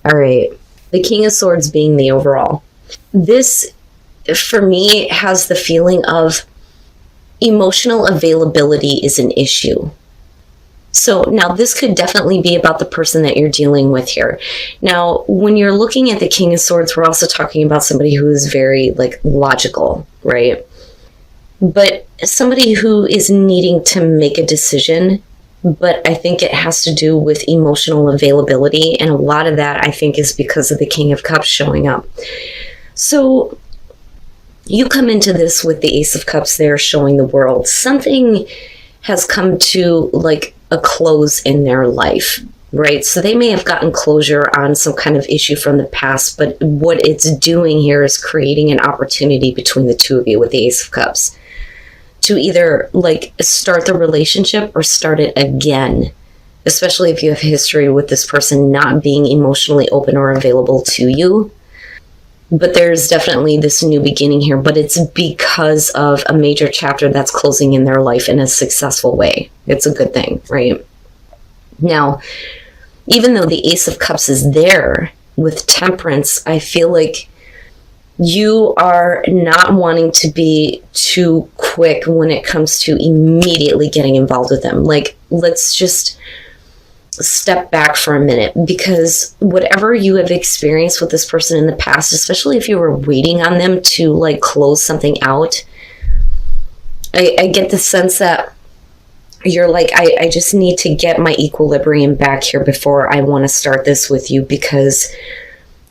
All right. The King of Swords being the overall. This, for me, has the feeling of emotional availability is an issue. So now this could definitely be about the person that you're dealing with here. Now, when you're looking at the King of Swords, we're also talking about somebody who is very logical, right? But somebody who is needing to make a decision, but I think it has to do with emotional availability. And a lot of that, I think, is because of the King of Cups showing up. So you come into this with the Ace of Cups there showing the world. Something has come to a close in their life, right? So they may have gotten closure on some kind of issue from the past, but what it's doing here is creating an opportunity between the two of you with the Ace of Cups to either start the relationship or start it again, especially if you have history with this person not being emotionally open or available to you. But there's definitely this new beginning here, but it's because of a major chapter that's closing in their life in a successful way. It's a good thing, right? Now, even though the Ace of Cups is there with Temperance, I feel like you are not wanting to be too quick when it comes to immediately getting involved with them. Let's just step back for a minute, because whatever you have experienced with this person in the past, especially if you were waiting on them to close something out, I get the sense that you're I just need to get my equilibrium back here before I want to start this with you, because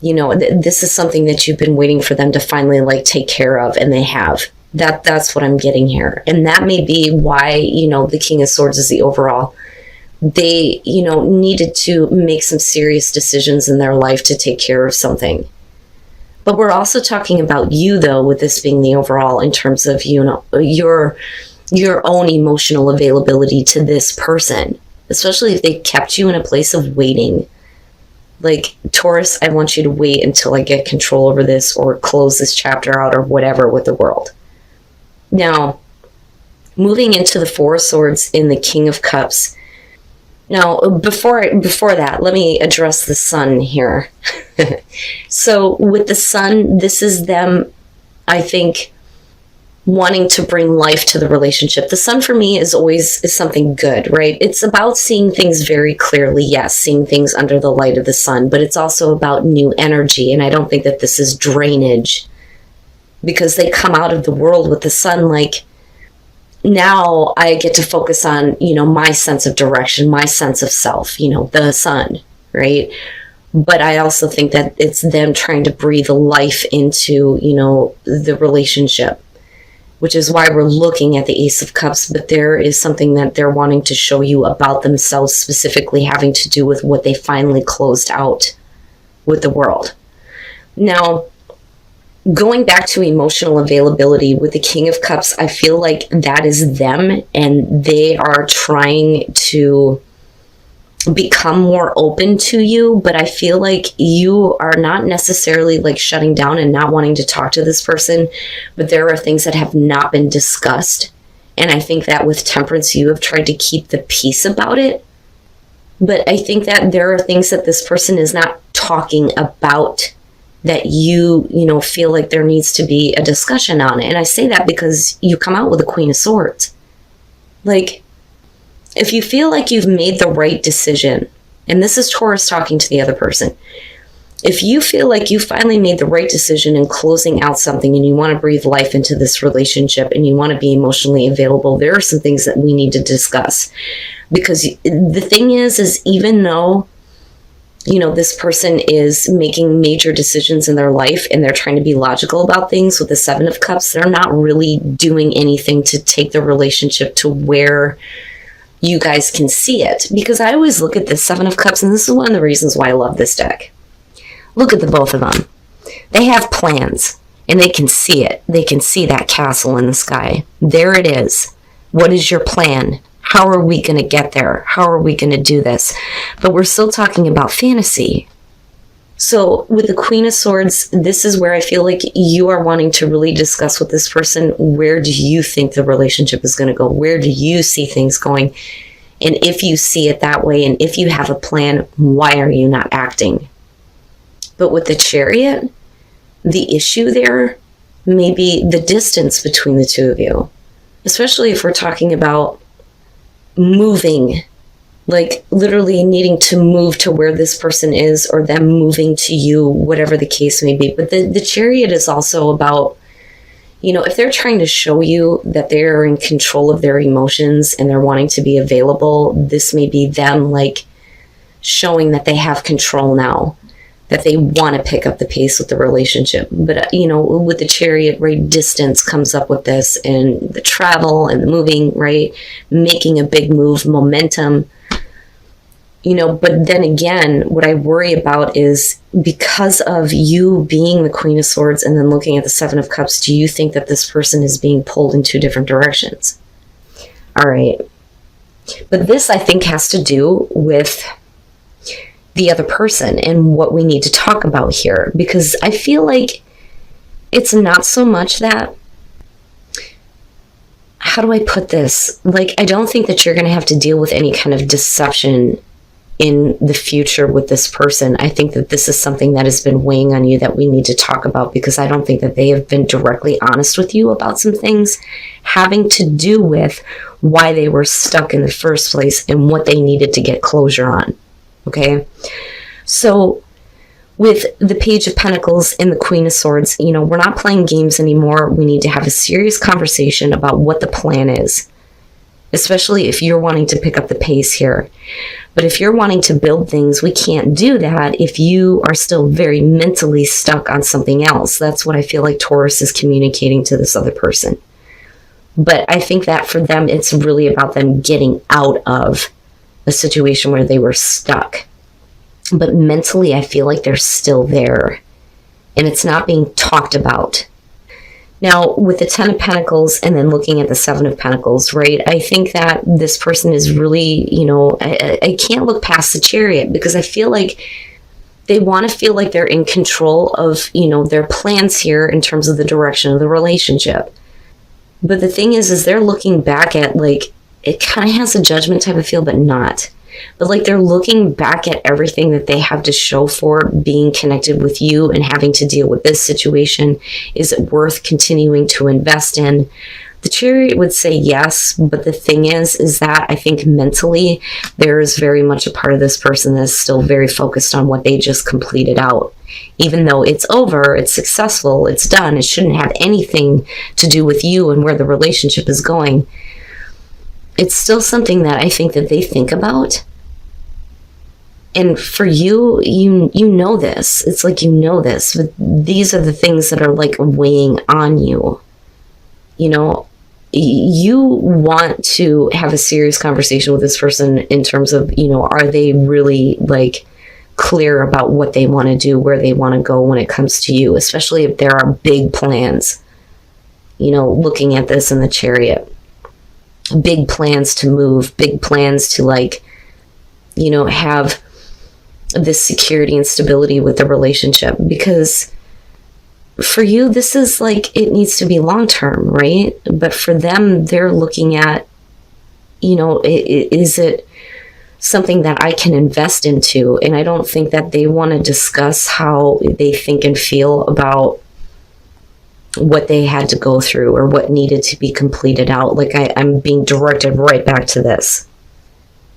this is something that you've been waiting for them to finally take care of, and they have. That's what I'm getting here. And that may be why the King of Swords is the overall. They, needed to make some serious decisions in their life to take care of something. But we're also talking about you, though, with this being the overall, in terms of, your own emotional availability to this person, especially if they kept you in a place of waiting. Taurus, I want you to wait until I get control over this or close this chapter out or whatever with the world. Now, moving into the Four of Swords in the King of Cups. Now, before that, let me address the Sun here. So with the Sun, this is them, I think, wanting to bring life to the relationship. The Sun for me is something good, right? It's about seeing things very clearly. Yes, seeing things under the light of the sun, but it's also about new energy. And I don't think that this is drainage, because they come out of the world with the Sun now I get to focus on, my sense of direction, my sense of self, the Sun, right? But I also think that it's them trying to breathe life into, the relationship, which is why we're looking at the Ace of Cups. But there is something that they're wanting to show you about themselves, specifically having to do with what they finally closed out with the world. Now, going back to emotional availability with the King of Cups, I feel like that is them, and they are trying to become more open to you, but I feel like you are not necessarily shutting down and not wanting to talk to this person, but there are things that have not been discussed. And I think that with Temperance, you have tried to keep the peace about it. But I think that there are things that this person is not talking about that you feel like there needs to be a discussion on it. And I say that because you come out with a Queen of Swords. If you feel like you've made the right decision, and this is Taurus talking to the other person, if you feel like you finally made the right decision in closing out something and you want to breathe life into this relationship and you want to be emotionally available, there are some things that we need to discuss. Because the thing is even though this person is making major decisions in their life and they're trying to be logical about things with the Seven of Cups, they're not really doing anything to take the relationship to where you guys can see it. Because I always look at the Seven of Cups, and this is one of the reasons why I love this deck. Look at the both of them. They have plans, and they can see it. They can see that castle in the sky. There it is. What is your plan? How are we going to get there? How are we going to do this? But we're still talking about fantasy. So with the Queen of Swords, this is where I feel like you are wanting to really discuss with this person, where do you think the relationship is going to go? Where do you see things going? And if you see it that way, and if you have a plan, why are you not acting? But with the Chariot, the issue there may be the distance between the two of you, especially if we're talking about moving, like literally needing to move to where this person is, or them moving to you, whatever the case may be. But the Chariot is also about, if they're trying to show you that they're in control of their emotions and they're wanting to be available, this may be them like showing that they have control now, that they want to pick up the pace with the relationship. But, with the Chariot, right, distance comes up with this, and the travel and the moving, right, making a big move, momentum. But then again, what I worry about is, because of you being the Queen of Swords and then looking at the Seven of Cups, do you think that this person is being pulled in two different directions? All right. But this, I think, has to do with the other person and what we need to talk about here, because I feel like it's not so much that, how do I put this? Like, I don't think that you're going to have to deal with any kind of deception in the future with this person. I think that this is something that has been weighing on you that we need to talk about, because I don't think that they have been directly honest with you about some things having to do with why they were stuck in the first place and what they needed to get closure on. Okay? So with the Page of Pentacles and the Queen of Swords, we're not playing games anymore. We need to have a serious conversation about what the plan is, especially if you're wanting to pick up the pace here. But if you're wanting to build things, we can't do that if you are still very mentally stuck on something else. That's what I feel like Taurus is communicating to this other person. But I think that for them, it's really about them getting out of a situation where they were stuck. But mentally, I feel like they're still there, and it's not being talked about. Now, with the Ten of Pentacles and then looking at the Seven of Pentacles, right, I think that this person is really, I can't look past the Chariot, because I feel like they want to feel like they're in control of, their plans here in terms of the direction of the relationship. But the thing is they're looking back at, like, it kind of has a judgment type of feel, but not. But like, they're looking back at everything that they have to show for being connected with you and having to deal with this situation. Is it worth continuing to invest in? The Chariot would say yes, but the thing is that I think mentally there is very much a part of this person that's still very focused on what they just completed out. Even though it's over, it's successful, it's done, it shouldn't have anything to do with you and where the relationship is going. It's still something that I think that they think about. And for you, you know this. It's like, this. But these are the things that are like weighing on you. You want to have a serious conversation with this person in terms of, are they really like clear about what they want to do, where they want to go when it comes to you, especially if there are big plans, looking at this in the Chariot. Big plans to move, big plans to have this security and stability with the relationship. Because for you, this is like, it needs to be long-term, right? But for them, they're looking at, is it something that I can invest into? And I don't think that they want to discuss how they think and feel about what they had to go through or what needed to be completed out. Like, I'm being directed right back to this.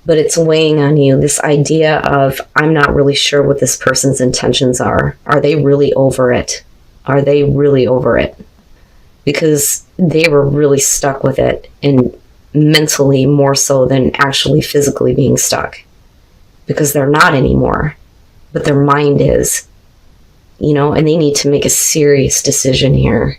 But it's weighing on you, this idea of, I'm not really sure what this person's intentions are. Are they really over it? Are they really over it? Because they were really stuck with it, and mentally more so than actually physically being stuck. Because they're not anymore, but their mind is. And they need to make a serious decision here.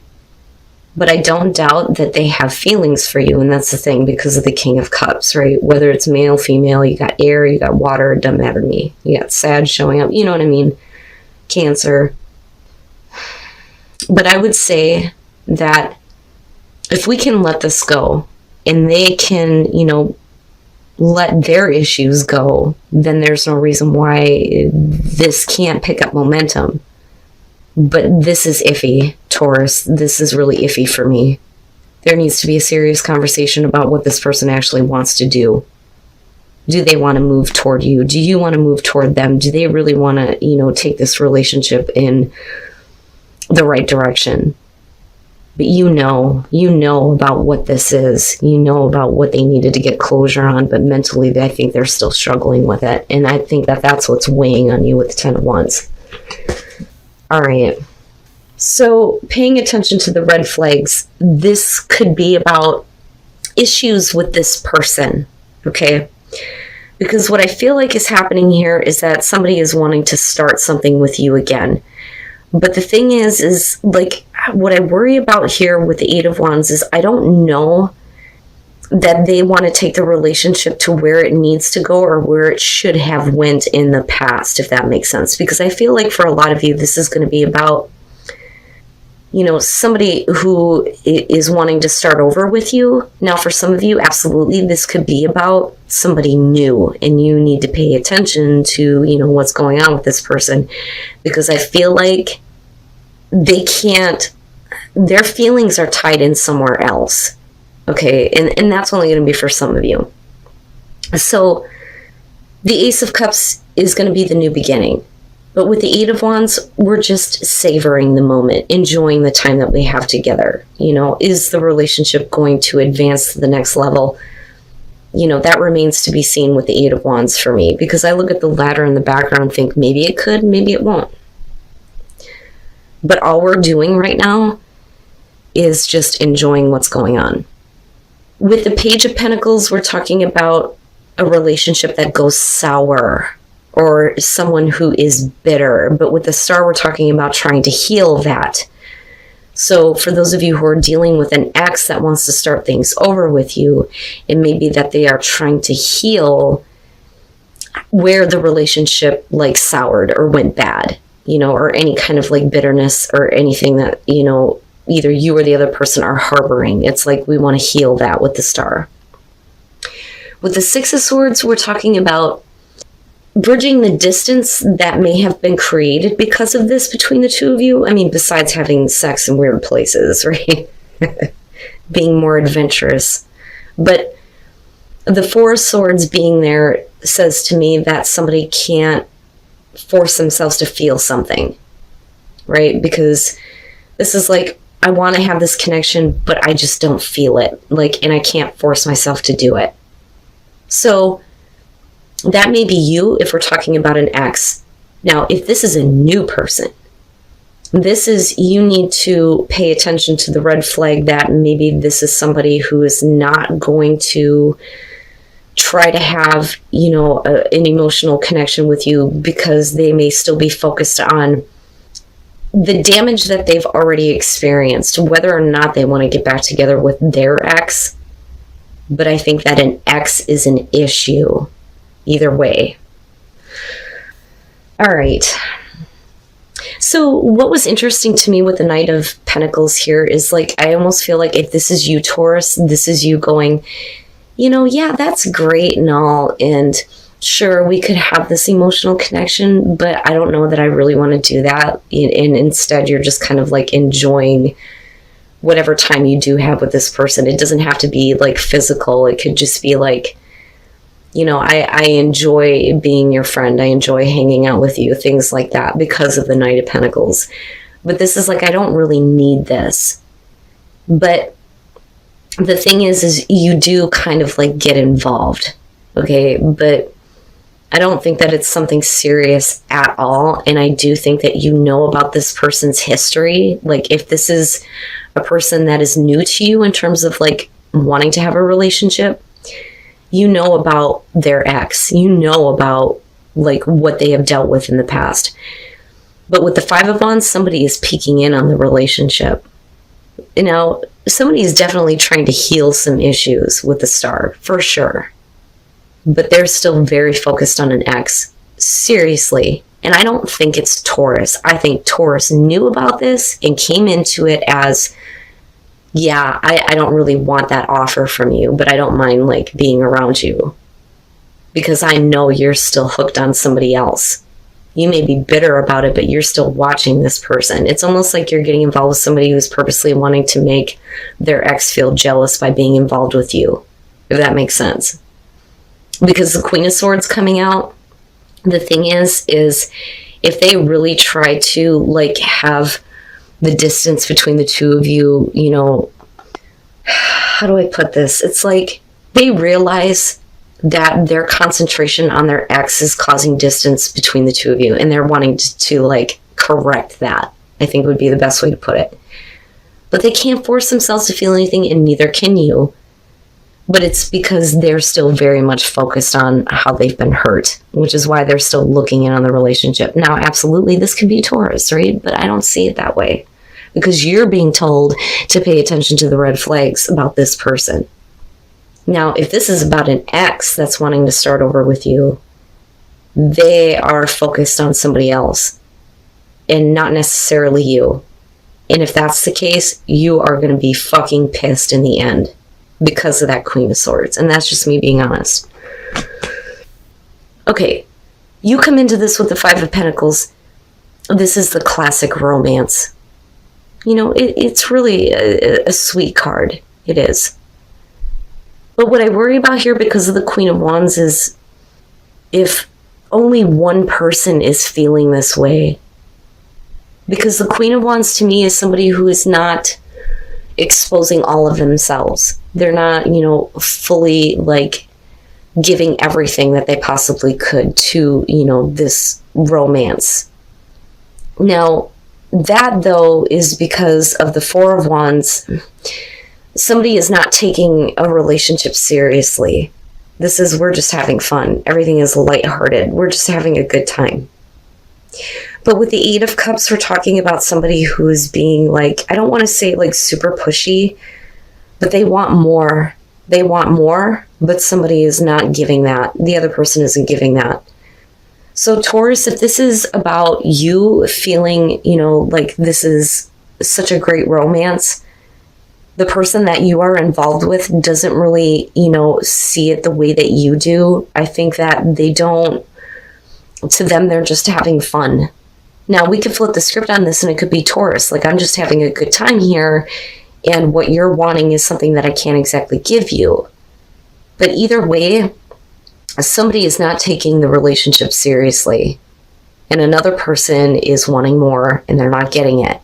But I don't doubt that they have feelings for you, and that's the thing, because of the King of Cups, right? Whether it's male, female, you got air, you got water, it doesn't matter to me. You got Sag showing up, you know what I mean? Cancer. But I would say that if we can let this go, and they can, let their issues go, then there's no reason why this can't pick up momentum. But this is iffy, Taurus. This is really iffy for me. There needs to be a serious conversation about what this person actually wants to do. Do they want to move toward you? Do you want to move toward them? Do they really want to, take this relationship in the right direction? But you know about what this is. You know about what they needed to get closure on, but mentally, I think they're still struggling with it. And I think that that's what's weighing on you with the 10 of Wands. All right. So paying attention to the red flags, this could be about issues with this person, okay? Because what I feel like is happening here is that somebody is wanting to start something with you again. But the thing is like, what I worry about here with the 8 of Wands is I don't know that they want to take the relationship to where it needs to go or where it should have went in the past, if that makes sense. Because I feel like for a lot of you, this is going to be about, somebody who is wanting to start over with you. Now, for some of you, absolutely, this could be about somebody new, and you need to pay attention to, what's going on with this person, because I feel like their feelings are tied in somewhere else. Okay. And that's only going to be for some of you. So the Ace of Cups is going to be the new beginning. But with the 8 of Wands, we're just savoring the moment, enjoying the time that we have together. Is the relationship going to advance to the next level? That remains to be seen with the 8 of Wands for me, because I look at the ladder in the background and think maybe it could, maybe it won't. But all we're doing right now is just enjoying what's going on. With the Page of Pentacles, we're talking about a relationship that goes sour, or someone who is bitter. But with the Star, we're talking about trying to heal that. So for those of you who are dealing with an ex that wants to start things over with you, it may be that they are trying to heal where the relationship soured or went bad, or any kind of bitterness or anything that, either you or the other person are harboring. It's like we want to heal that with the Star. With the 6 of Swords, we're talking about bridging the distance that may have been created because of this between the two of you. I mean, besides having sex in weird places, right? Being more adventurous. But the 4 of Swords being there says to me that somebody can't force themselves to feel something, right? Because this is like, I want to have this connection, but I just don't feel it. And I can't force myself to do it. So that may be you if we're talking about an ex. Now, if this is a new person, you need to pay attention to the red flag that maybe this is somebody who is not going to try to have, an emotional connection with you, because they may still be focused on the damage that they've already experienced, whether or not they want to get back together with their ex. But I think that an ex is an issue either way. All right. So what was interesting to me with the Knight of Pentacles here is I almost feel like if this is you, Taurus, this is you going, yeah, that's great and all. And sure, we could have this emotional connection, but I don't know that I really want to do that. And instead, you're just kind of enjoying whatever time you do have with this person. It doesn't have to be physical. It could just be I enjoy being your friend. I enjoy hanging out with you, things like that, because of the Knight of Pentacles. But this is I don't really need this. But the thing is you do kind of get involved. Okay. But I don't think that it's something serious at all. And I do think that about this person's history. If this is a person that is new to you in terms of wanting to have a relationship, about their ex, about what they have dealt with in the past. But with the 5 of Wands, somebody is peeking in on the relationship. Somebody is definitely trying to heal some issues with the Star, for sure. But they're still very focused on an ex. Seriously. And I don't think it's Taurus. I think Taurus knew about this and came into it as, yeah, I don't really want that offer from you, but I don't mind being around you, because I know you're still hooked on somebody else. You may be bitter about it, but you're still watching this person. It's almost like you're getting involved with somebody who's purposely wanting to make their ex feel jealous by being involved with you, if that makes sense. Because the Queen of Swords coming out, the thing is if they really try to like have the distance between the two of you, you know, how do I put this? It's like they realize that their concentration on their ex is causing distance between the two of you, and they're wanting to like correct that, I think would be the best way to put it. But they can't force themselves to feel anything, and neither can you. But it's because they're still very much focused on how they've been hurt, which is why they're still looking in on the relationship. Now, absolutely, this could be Taurus, right? But I don't see it that way, because you're being told to pay attention to the red flags about this person. Now, if this is about an ex that's wanting to start over with you, they are focused on somebody else and not necessarily you. And if that's the case, you are going to be fucking pissed in the end because of that Queen of Swords. And that's just me being honest. Okay, you come into this with the Five of Pentacles. This is the classic romance. You know, it's really a sweet card. It is. But what I worry about here because of the Queen of Wands is if only one person is feeling this way. Because the Queen of Wands to me is somebody who is not exposing all of themselves. They're not, you know, fully like giving everything that they possibly could to, you know, this romance. Now, that though is because of the Four of Wands. Somebody is not taking a relationship seriously. This is, we're just having fun. Everything is lighthearted. We're just having a good time. But with the Eight of Cups, we're talking about somebody who is being like, I don't want to say like super pushy, but they want more. They want more, but somebody is not giving that. The other person isn't giving that. So Taurus, if this is about you feeling, you know, like this is such a great romance, the person that you are involved with doesn't really, you know, see it the way that you do. I think that they don't, to them, they're just having fun. Now, we could flip the script on this and it could be Taurus. Like, I'm just having a good time here, and what you're wanting is something that I can't exactly give you. But either way, somebody is not taking the relationship seriously, and another person is wanting more and they're not getting it.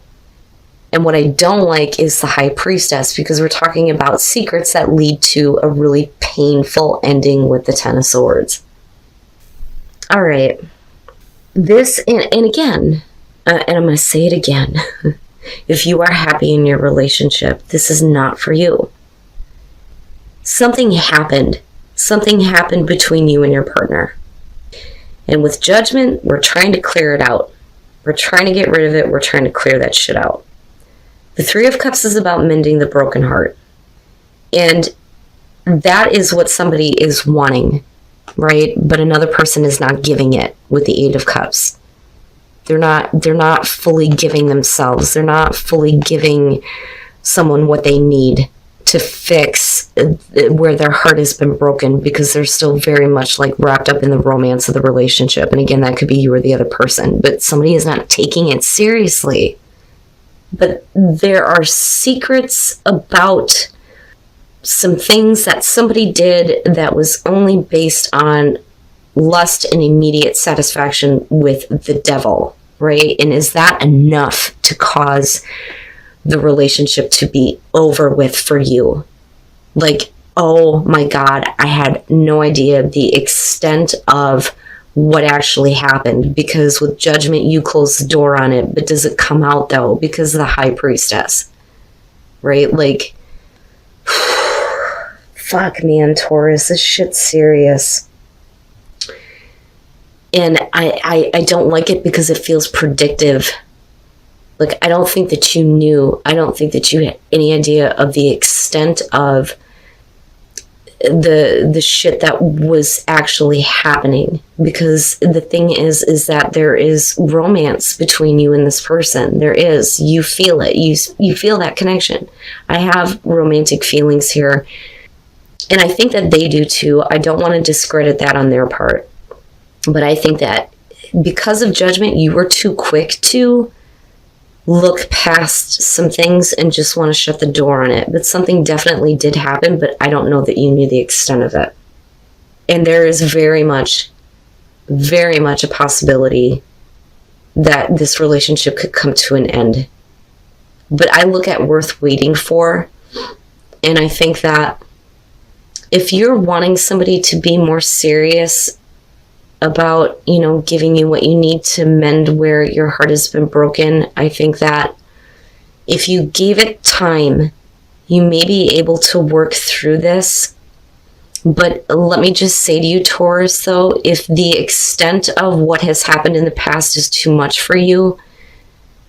And what I don't like is the High Priestess, because we're talking about secrets that lead to a really painful ending with the Ten of Swords. All right. This, and again, and I'm going to say it again, if you are happy in your relationship, this is not for you. Something happened. Something happened between you and your partner. And with Judgment, we're trying to clear it out. We're trying to get rid of it. We're trying to clear that shit out. The Three of Cups is about mending the broken heart. And that is what somebody is wanting, right? But another person is not giving it with the Eight of Cups. They're not fully giving themselves. They're not fully giving someone what they need to fix where their heart has been broken, because they're still very much like wrapped up in the romance of the relationship. And again, that could be you or the other person, but somebody is not taking it seriously. But there are secrets about some things that somebody did that was only based on lust and immediate satisfaction with the devil, right? And is that enough to cause the relationship to be over with for you? Like, oh my God, I had no idea the extent of what actually happened, because with Judgment, you close the door on it, but does it come out though? Because of the High Priestess, right? Like, fuck, man, Taurus, this shit's serious. And I don't like it because it feels predictive. Like, I don't think that you knew. I don't think that you had any idea of the extent of the shit that was actually happening. Because the thing is that there is romance between you and this person. There is. You feel it. You feel that connection. I have romantic feelings here. And I think that they do too. I don't want to discredit that on their part. But I think that because of Judgment, you were too quick to look past some things and just want to shut the door on it. But something definitely did happen, but I don't know that you knew the extent of it. And there is very much a possibility that this relationship could come to an end. But I look at worth waiting for, and I think that if you're wanting somebody to be more serious about, giving you what you need to mend where your heart has been broken, I think that if you gave it time, you may be able to work through this. But let me just say to you, Taurus, though, if the extent of what has happened in the past is too much for you,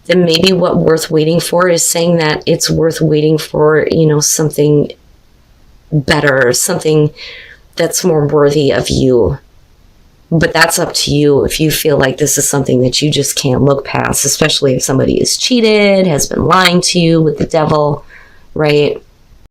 then maybe what worth waiting for is saying that it's worth waiting for, something better, something that's more worthy of you. But that's up to you if you feel like this is something that you just can't look past, especially if somebody is cheated, has been lying to you with the devil, right?